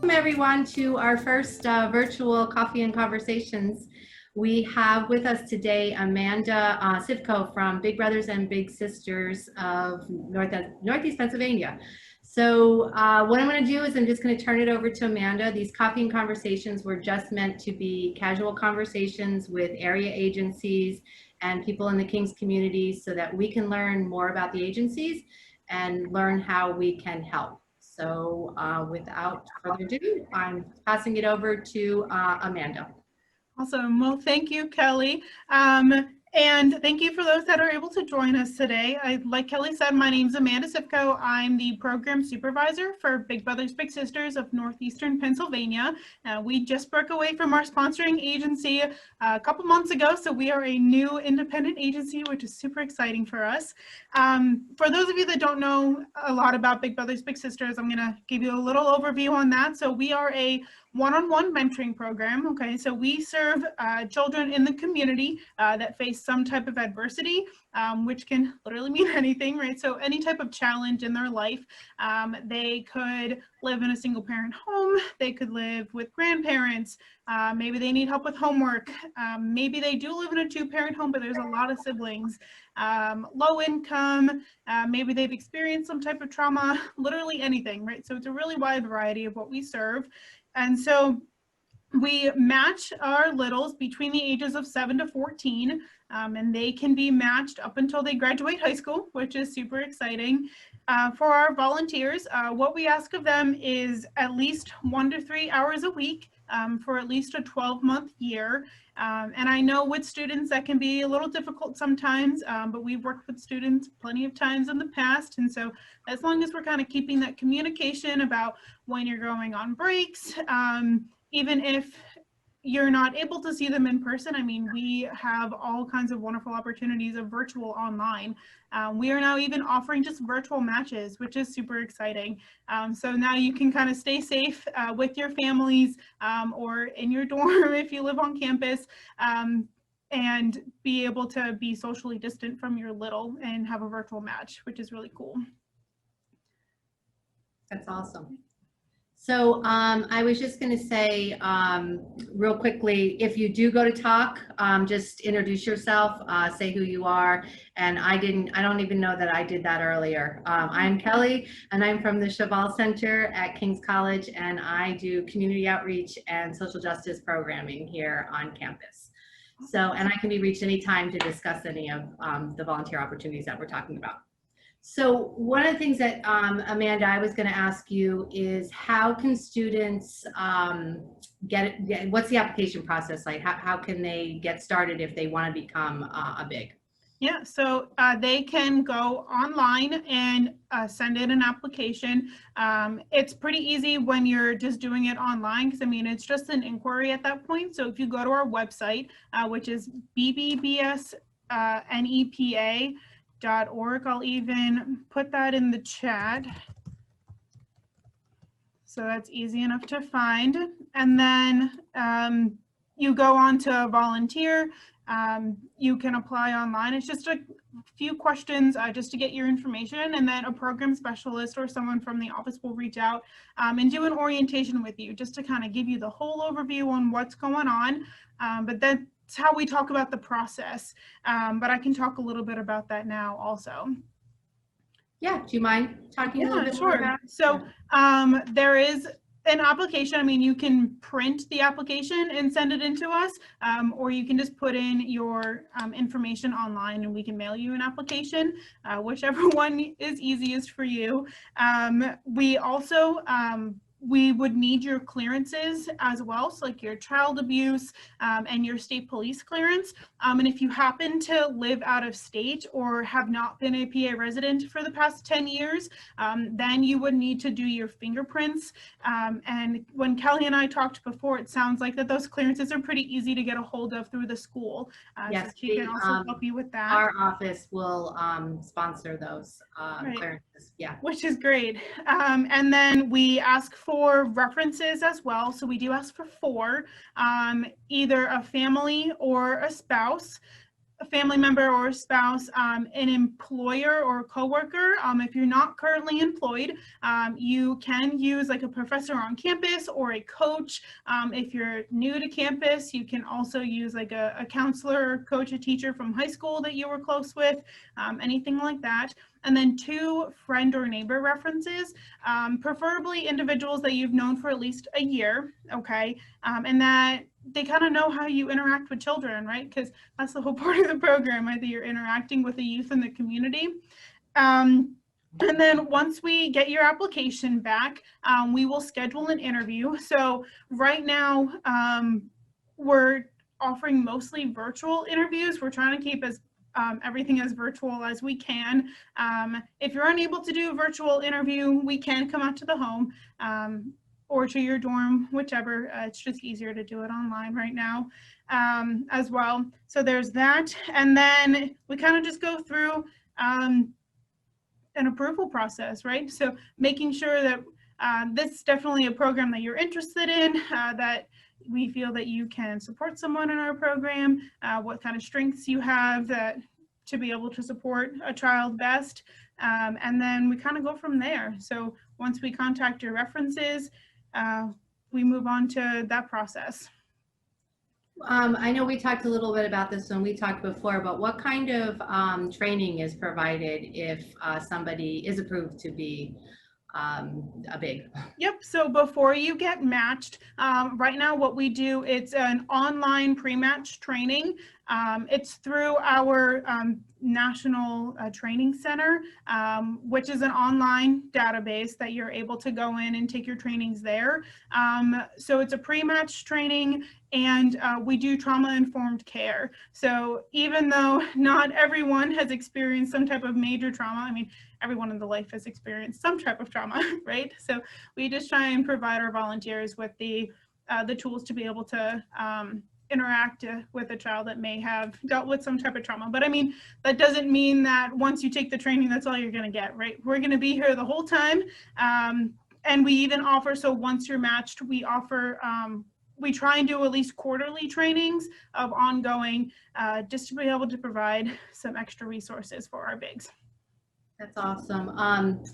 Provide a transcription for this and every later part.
Welcome everyone to our first virtual Coffee and Conversations. We have with us today Amanda Sivco from Big Brothers and Big Sisters of Northeast Pennsylvania. So what I'm going to do is I'm just going to turn it over to Amanda. These Coffee and Conversations were just meant to be casual conversations with area agencies and people in the Kings community so that we can learn more about the agencies and learn how we can help. So without further ado, I'm passing it over to Amanda. Awesome. Well, thank you, Kelly. And thank you for those that are able to join us today. Like Kelly said, my name is Amanda Sivco. I'm the program supervisor for Big Brothers Big Sisters of Northeastern Pennsylvania. We just broke away from our sponsoring agency a couple months ago, so we are a new independent agency, which is super exciting for us. For those of you that don't know a lot about Big Brothers Big Sisters, I'm going to give you a little overview on that. So we are a one-on-one mentoring program. Okay, so we serve children in the community that face some type of adversity, which can literally mean anything, right? So any type of challenge in their life. They could live in a single parent home, they could live with grandparents, maybe they need help with homework, maybe they do live in a two-parent home, but there's a lot of siblings, low income, maybe they've experienced some type of trauma, literally anything, right? So it's a really wide variety of what we serve. And so we match our littles between the ages of 7 to 14, and they can be matched up until they graduate high school, which is super exciting. For our volunteers, what we ask of them is at least 1 to 3 hours a week for at least a 12-month year. And I know with students that can be a little difficult sometimes, but we've worked with students plenty of times in the past. And so as long as we're kind of keeping that communication about when you're going on breaks, even if you're not able to see them in person, I mean, we have all kinds of wonderful opportunities of virtual online. We are now even offering just virtual matches, which is super exciting. So now you can kind of stay safe with your families or in your dorm if you live on campus, and be able to be socially distant from your little and have a virtual match, which is really cool. That's awesome. So I was just going to say real quickly, if you do go to talk, just introduce yourself, say who you are. And I don't even know that I did that earlier. I'm Kelly, and I'm from the Cheval Center at King's College, and I do community outreach and social justice programming here on campus. So, and I can be reached anytime to discuss any of the volunteer opportunities that we're talking about. So one of the things that, Amanda, I was going to ask you is how can students what's the application process like? How can they get started if they want to become a BIG? Yeah, so they can go online and send in an application. It's pretty easy when you're just doing it online, because I mean, it's just an inquiry at that point. So if you go to our website, which is bbbsnepa.org. I'll even put that in the chat. So that's easy enough to find. And then you go on to volunteer. You can apply online. It's just a few questions just to get your information, and then a program specialist or someone from the office will reach out and do an orientation with you just to kind of give you the whole overview on what's going on. But then it's how we talk about the process, but I can talk a little bit about that now also. Yeah, do you mind talking a little bit more about it? So there is an application. I mean, you can print the application and send it in to us, or you can just put in your information online and we can mail you an application, whichever one is easiest for you. We also we would need your clearances as well, so like your child abuse and your state police clearance. And if you happen to live out of state or have not been a PA resident for the past 10 years, then you would need to do your fingerprints. And when Kelly and I talked before, it sounds like that those clearances are pretty easy to get a hold of through the school. Yes, so she can also help you with that. Our office will sponsor those right. clearances. Yeah, which is great. And then we ask for references as well. So we do ask for 4, either a family or a spouse. a family member or a spouse, an employer or coworker. If you're not currently employed, you can use like a professor on campus or a coach. If you're new to campus, you can also use like a counselor, coach, a teacher from high school that you were close with, anything like that. And then 2 friend or neighbor references, preferably individuals that you've known for at least a year, okay? And that they kind of know how you interact with children, right? Because that's the whole part of the program, right? That you're interacting with the youth in the community. And then once we get your application back, we will schedule an interview. So right now, we're offering mostly virtual interviews. We're trying to keep everything as virtual as we can. If you're unable to do a virtual interview, we can come out to the home or to your dorm, whichever. It's just easier to do it online right now as well. So there's that. And then we kind of just go through an approval process, right? So making sure that this is definitely a program that you're interested in, that we feel that you can support someone in our program, what kind of strengths you have that to be able to support a child best. And then we kind of go from there. So once we contact your references, we move on to that process. I know we talked a little bit about this when we talked before, but what kind of training is provided if somebody is approved to be a big? Yep. So before you get matched, right now what we do, it's an online pre-match training. It's through our national training center, which is an online database that you're able to go in and take your trainings there. So it's a pre-match training, and we do trauma-informed care. So even though not everyone has experienced some type of major trauma, I mean, everyone in the life has experienced some type of trauma, right? So we just try and provide our volunteers with the tools to be able to interact with a child that may have dealt with some type of trauma. But I mean, that doesn't mean that once you take the training, that's all you're gonna get, right? We're gonna be here the whole time. And we even offer, so once you're matched, we offer, we try and do at least quarterly trainings of ongoing, just to be able to provide some extra resources for our bigs. That's awesome.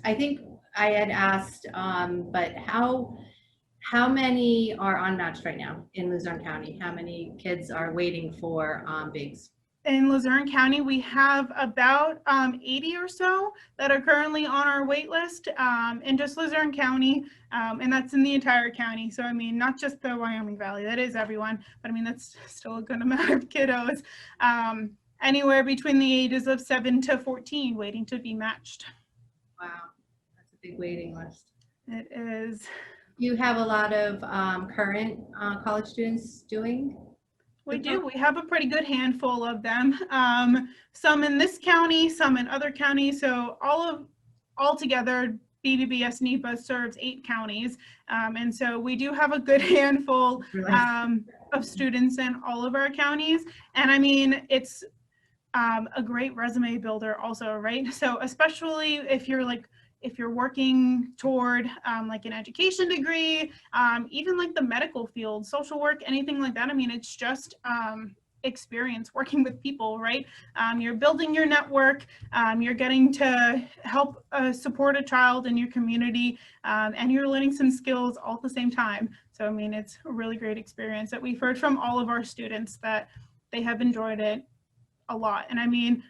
I think I had asked, but how many are unmatched right now in Luzerne County? How many kids are waiting for bigs? In Luzerne County, we have about 80 or so that are currently on our wait list in just Luzerne County, and that's in the entire county. So I mean, not just the Wyoming Valley, that is everyone, but I mean, that's still a good amount of kiddos. Anywhere between the ages of 7 to 14 waiting to be matched. Wow, that's a big waiting list. It is. You have a lot of current college students doing? We do. We have a pretty good handful of them. Some in this county, some in other counties. So altogether, BBBS NEPA serves 8 counties. And so we do have a good handful of students in all of our counties. And I mean, it's a great resume builder also, right? So especially if you're working toward like an education degree, even like the medical field, social work, anything like that. I mean, it's just experience working with people, right? You're building your network, you're getting to help support a child in your community, and you're learning some skills all at the same time. So, I mean, it's a really great experience that we've heard from all of our students that they have enjoyed it a lot. And I mean,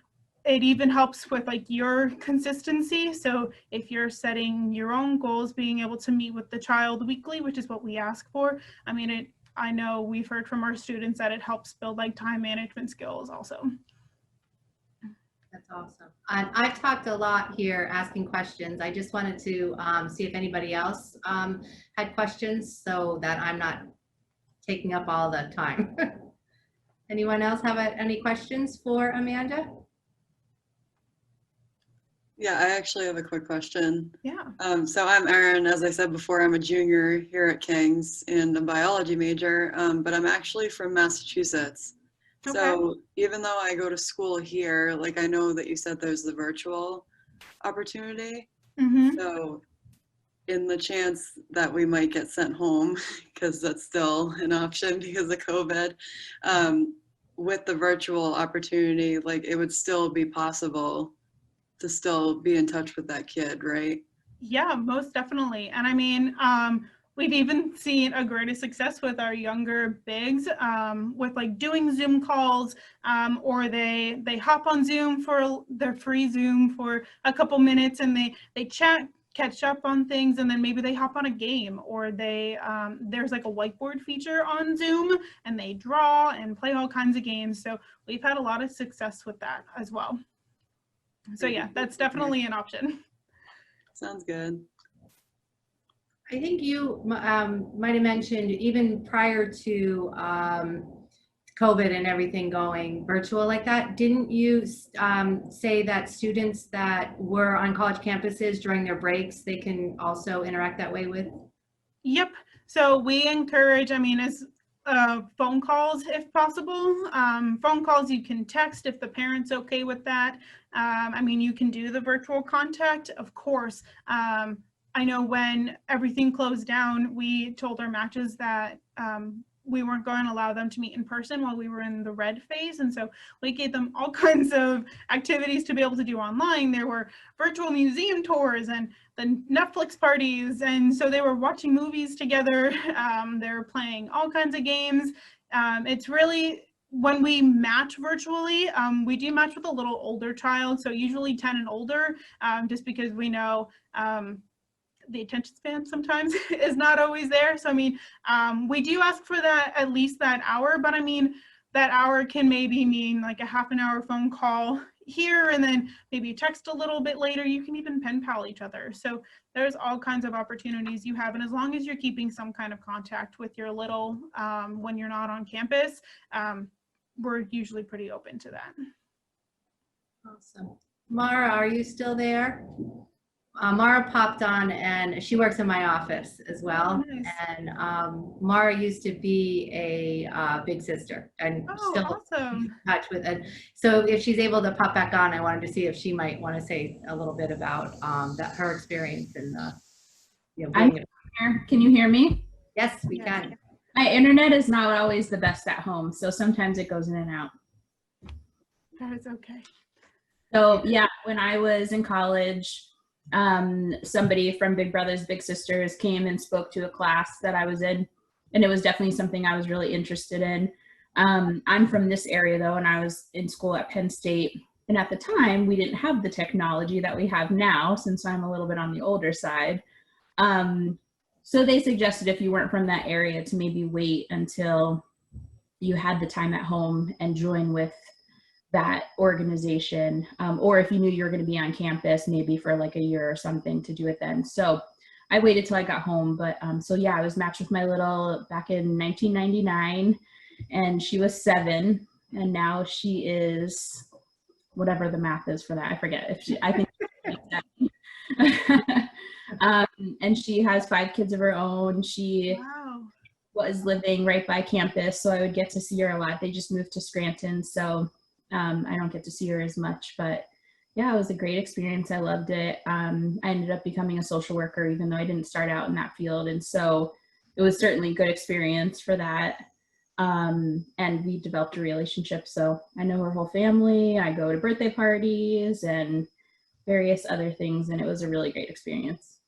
it even helps with like your consistency. So if you're setting your own goals, being able to meet with the child weekly, which is what we ask for. I mean, I know we've heard from our students that it helps build like time management skills also. That's awesome. I've talked a lot here asking questions. I just wanted to see if anybody else had questions so that I'm not taking up all the time. Anyone else have any questions for Amanda? Yeah, I actually have a quick question. Yeah. So I'm Erin. As I said before, I'm a junior here at King's and a biology major, but I'm actually from Massachusetts. Okay. So even though I go to school here, like I know that you said there's the virtual opportunity. Mm-hmm. So in the chance that we might get sent home, because that's still an option because of COVID, with the virtual opportunity, like it would still be possible to still be in touch with that kid, right? Yeah, most definitely. And I mean, we've even seen a greater success with our younger bigs, with like doing Zoom calls, or they hop on Zoom for their free Zoom for a couple minutes, and they chat, catch up on things, and then maybe they hop on a game, or they there's like a whiteboard feature on Zoom, and they draw and play all kinds of games. So we've had a lot of success with that as well. So yeah, that's definitely an option. Sounds good. I think you might have mentioned even prior to COVID and everything going virtual like that, didn't you say that students that were on college campuses during their breaks, they can also interact that way with? Yep. So we encourage, I mean, as phone calls if possible. Phone calls you can text if the parent's okay with that. I mean, you can do the virtual contact, of course. I know when everything closed down, we told our matches that we weren't going to allow them to meet in person while we were in the red phase. And so we gave them all kinds of activities to be able to do online. There were virtual museum tours and the Netflix parties. And so they were watching movies together. They were playing all kinds of games. It's really, when we match virtually, we do match with a little older child. So usually 10 and older, just because we know the attention span sometimes is not always there. So I mean, we do ask for that, at least that hour, but I mean, that hour can maybe mean like a half an hour phone call here, and then maybe text a little bit later. You can even pen pal each other. So there's all kinds of opportunities you have. And as long as you're keeping some kind of contact with your little when you're not on campus, we're usually pretty open to that. Awesome. Mara, are you still there? Mara popped on, and she works in my office as well. Oh, nice. And Mara used to be a big sister, and still awesome. in touch with it. So if she's able to pop back on, I wanted to see if she might want to say a little bit about her experience in the. I'm here. Can you hear me? Yes, we can. My internet is not always the best at home, so sometimes it goes in and out. That is okay. So yeah, when I was in college, somebody from Big Brothers Big Sisters came and spoke to a class that I was in, and it was definitely something I was really interested in. I'm from this area though, and I was in school at Penn State, and at the time we didn't have the technology that we have now, since I'm a little bit on the older side. So they suggested if you weren't from that area to maybe wait until you had the time at home and join with that organization, or if you knew you were going to be on campus maybe for like a year or something, to do it then. So I waited till I got home, but so yeah, I was matched with my little back in 1999, and she was 7, and now she is whatever the math is for that. I forget if she, I think she's 7. And she has 5 kids of her own. She Wow. was living right by campus, so I would get to see her a lot. They just moved to Scranton, so I don't get to see her as much, but yeah, it was a great experience. I loved it. I ended up becoming a social worker, even though I didn't start out in that field. And so it was certainly a good experience for that. And we developed a relationship. So I know her whole family. I go to birthday parties and various other things, and it was a really great experience.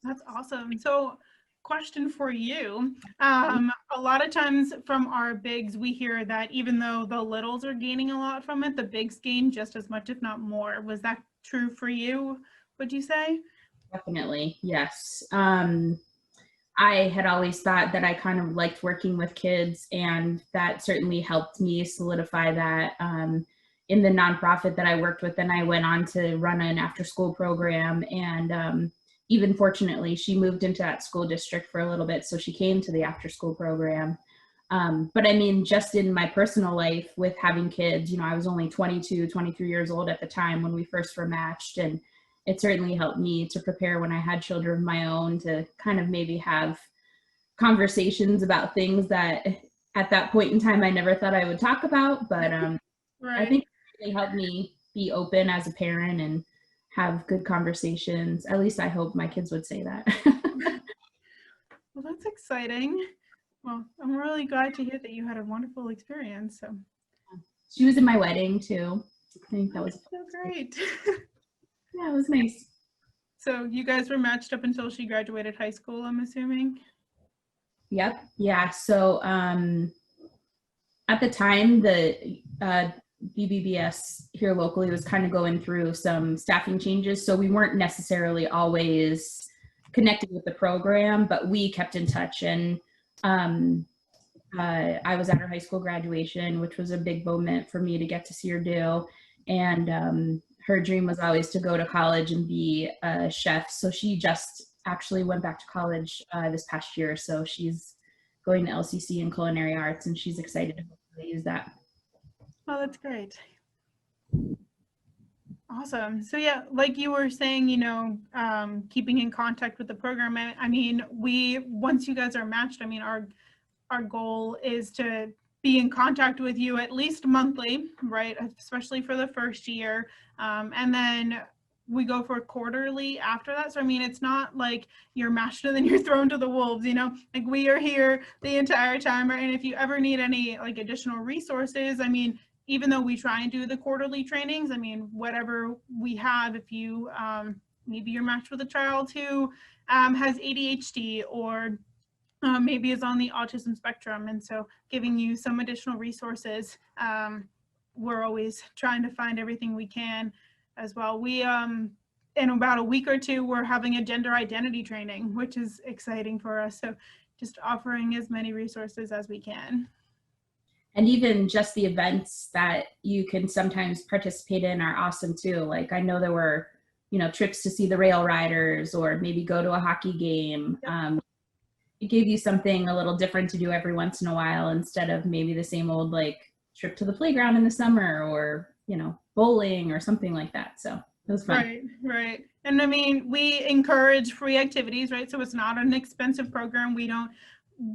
That's awesome. So question for you. A lot of times from our bigs, we hear that even though the littles are gaining a lot from it, the bigs gain just as much, if not more. Was that true for you, would you say? Definitely, yes. I had always thought that I kind of liked working with kids, and that certainly helped me solidify that in the nonprofit that I worked with. Then I went on to run an after-school program, and even fortunately, she moved into that school district for a little bit, so she came to the after-school program. But I mean, just in my personal life with having kids, you know, I was only 22, 23 years old at the time when we first were matched, and it certainly helped me to prepare when I had children of my own, to kind of maybe have conversations about things that at that point in time I never thought I would talk about. But Right. I think it really helped me be open as a parent and have good conversations. At least I hope my kids would say that. Well, that's exciting. Well, I'm really glad to hear that you had a wonderful experience. So She was in my wedding too. I think that was, So great. yeah, it was nice. So you guys were matched up until she graduated high school, I'm assuming? Yep. Yeah. So at the time, the BBBS here locally was kind of going through some staffing changes. So we weren't necessarily always connected with the program, but we kept in touch. And I was at her high school graduation, which was a big moment for me to get to see her do. And her dream was always to go to college and be a chef. So she just actually went back to college this past year. So she's going to LCC in culinary arts, and she's excited to use that. Oh, that's great. Awesome. So yeah, like you were saying, keeping in contact with the program. I mean, once you guys are matched, I mean, our goal is to be in contact with you at least monthly, right? Especially for the first year. And then we go for quarterly after that. So, I mean, it's not like you're matched and then you're thrown to the wolves, like we are here the entire time. Right? And if you ever need any like additional resources, I mean, even though we try and do the quarterly trainings, I mean, whatever we have, if you, maybe you're matched with a child who has ADHD or maybe is on the autism spectrum. And so giving you some additional resources, we're always trying to find everything we can as well. We, in about a week or two, we're having a gender identity training, which is exciting for us. So just offering as many resources as we can. And even just the events that you can sometimes participate in are awesome too. Like I know there were, trips to see the rail riders or maybe go to a hockey game. It gave you something a little different to do every once in a while instead of maybe the same old like trip to the playground in the summer or, bowling or something like that. So it was fun. Right. And I mean, we encourage free activities, right? So it's not an expensive program.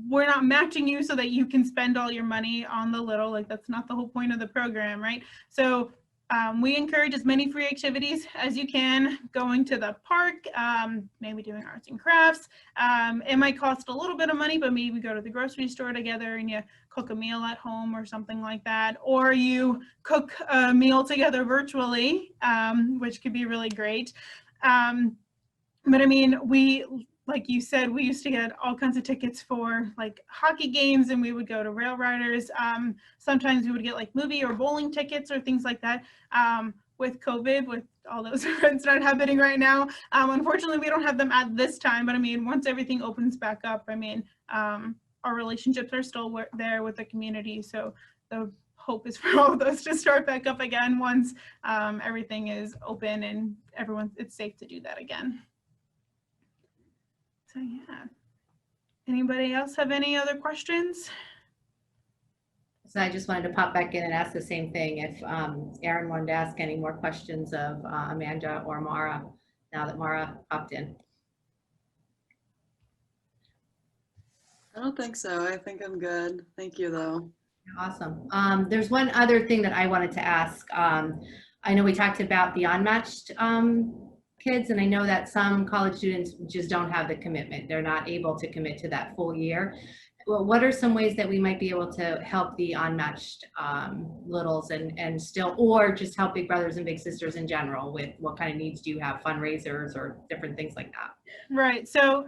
We're not matching you so that you can spend all your money on the little, like that's not the whole point of the program, right? So we encourage as many free activities as you can, going to the park, maybe doing arts and crafts. It might cost a little bit of money, but maybe go to the grocery store together and you cook a meal at home or something like that. Or you cook a meal together virtually, which could be really great. But I mean, like you said, we used to get all kinds of tickets for like hockey games and we would go to rail riders. Sometimes we would get like movie or bowling tickets or things like that. With COVID, with all those events not happening right now, unfortunately, we don't have them at this time. But I mean, once everything opens back up, I mean, our relationships are still there with the community. So the hope is for all of those to start back up again once everything is open and it's safe to do that again. So yeah, anybody else have any other questions? So I just wanted to pop back in and ask the same thing. If Erin wanted to ask any more questions of Amanda or Mara, now that Mara popped in. I don't think so. I think I'm good. Thank you though. Awesome. There's one other thing that I wanted to ask. I know we talked about the unmatched kids, and I know that some college students just don't have the commitment. They're not able to commit to that full year. Well, what are some ways that we might be able to help the unmatched littles and still, or just help big brothers and big sisters in general with what kind of needs do you have, fundraisers or different things like that? Right. So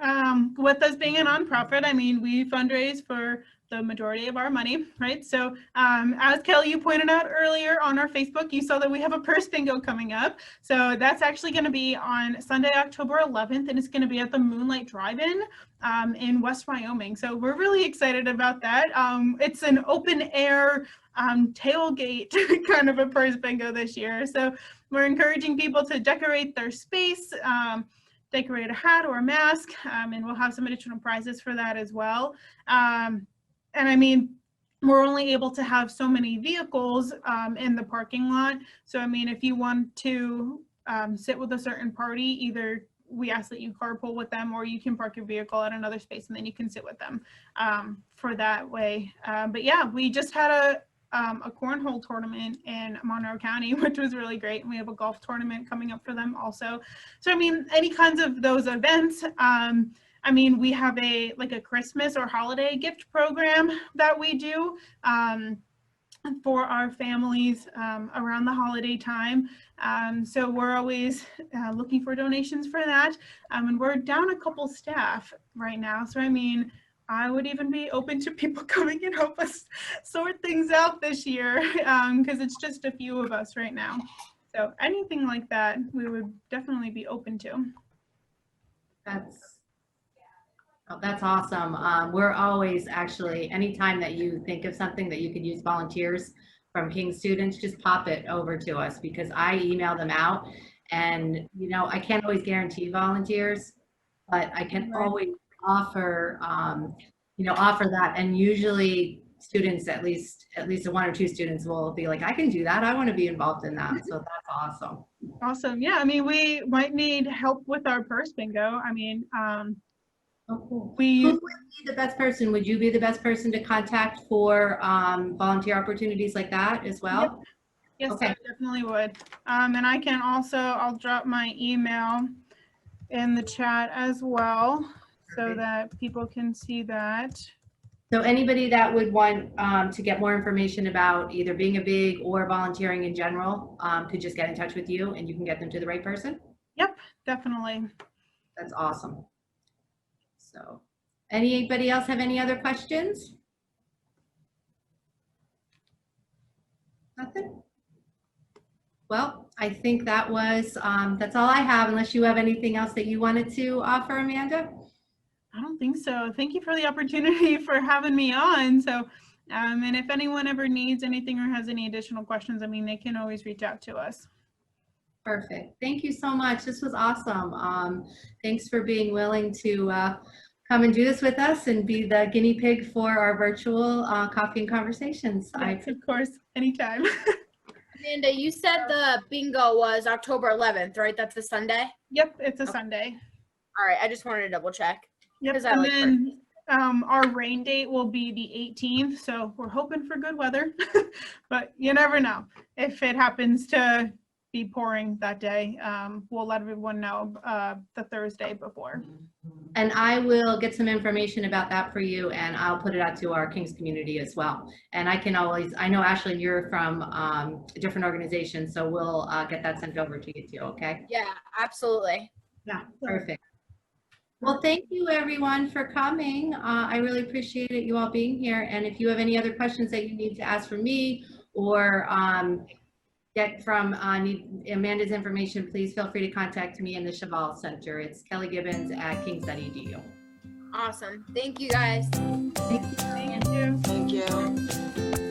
with us being a nonprofit, I mean, we fundraise for the majority of our money, right? So as Kelly, you pointed out earlier on our Facebook, you saw that we have a purse bingo coming up. So that's actually going to be on Sunday, October 11th, and it's going to be at the Moonlight Drive-In in West Wyoming. So we're really excited about that. It's an open air tailgate kind of a purse bingo this year. So we're encouraging people to decorate their space, decorate a hat or a mask, and we'll have some additional prizes for that as well. And I mean, we're only able to have so many vehicles in the parking lot. So, I mean, if you want to sit with a certain party, either we ask that you carpool with them or you can park your vehicle at another space and then you can sit with them for that way. But yeah, we just had a cornhole tournament in Monroe County, which was really great. And we have a golf tournament coming up for them also. So, I mean, any kinds of those events. I mean, we have like a Christmas or holiday gift program that we do. for our families around the holiday time. So we're always looking for donations for that. And we're down a couple staff right now. So I mean, I would even be open to people coming and help us sort things out this year because it's just a few of us right now. So anything like that, we would definitely be open to. That's awesome. We're always actually, anytime that you think of something that you could use volunteers from King students, just pop it over to us because I email them out and, you know, I can't always guarantee volunteers, but I can always offer, you know, offer that. And usually students, at least one or two students will be like, I can do that. I want to be involved in that. So that's awesome. Awesome. Yeah. I mean, we might need help with our purse bingo. I mean, Oh, cool. Who we, would be the best person? Would you be the best person to contact for volunteer opportunities like that as well? yes, Okay. I definitely would. And I can also, I'll drop my email in the chat as well so Perfect. that people can see that. So anybody that would want to get more information about either being a big or volunteering in general could just get in touch with you and you can get them to the right person? Yep, definitely. That's awesome. So anybody else have any other questions? Nothing? Well, I think that was, that's all I have, unless you have anything else that you wanted to offer, Amanda? I don't think so. Thank you for the opportunity for having me on. So, and if anyone ever needs anything or has any additional questions, I mean, they can always reach out to us. Perfect. Thank you so much. This was awesome. Thanks for being willing to come and do this with us and be the guinea pig for our virtual coffee and conversations. Yes, of course, anytime. Amanda, you said the bingo was October 11th, right? That's a Sunday? Yep, it's a Okay. Sunday. All right, I just wanted to double check. Yep, 'Cause I and like then our rain date will be the 18th, so we're hoping for good weather, but you never know. If it happens to be pouring that day, we'll let everyone know the Thursday before. And I will get some information about that for you and I'll put it out to our Kings community as well. And I can always, I know Ashley, you're from a different organization, so we'll get that sent over to you too, okay? Yeah, absolutely. Yeah, perfect. Well, thank you everyone for coming. I really appreciate it, you all being here. And if you have any other questions that you need to ask from me or get from Amanda's information, please feel free to contact me in the Cheval Center. It's kellygibbons@kings.edu. Awesome. Thank you, guys. Thank you. Thank you.